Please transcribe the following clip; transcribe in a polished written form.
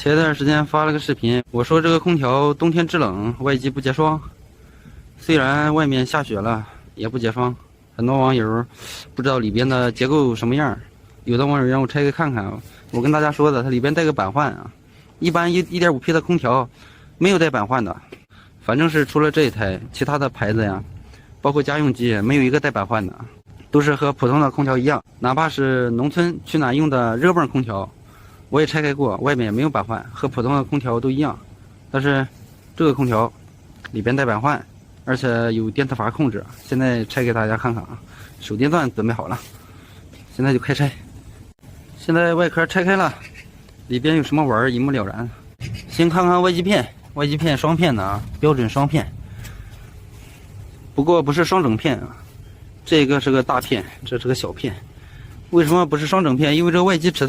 前一段时间发了个视频，我说这个空调冬天制冷，外机不结霜。虽然外面下雪了，也不结霜。很多网友不知道里边的结构什么样，有的网友让我拆开看看。我跟大家说的，它里边带个板换啊。一般1.5P 的空调没有带板换的，反正是除了这一台，其他的牌子呀，包括家用机没有一个带板换的，都是和普通的空调一样。哪怕是农村取暖用的热泵空调，我也拆开过，外面也没有板换，和普通的空调都一样。但是这个空调里边带板换，而且有电磁阀控制。现在拆给大家看看啊，手电钻准备好了，现在就开拆。现在外壳拆开了，里边有什么玩意儿一目了然。先看看外机片，外机片双片的啊，标准双片，不过不是双整片啊，这个是个大片，这是个小片。为什么不是双整片？因为这个外机尺寸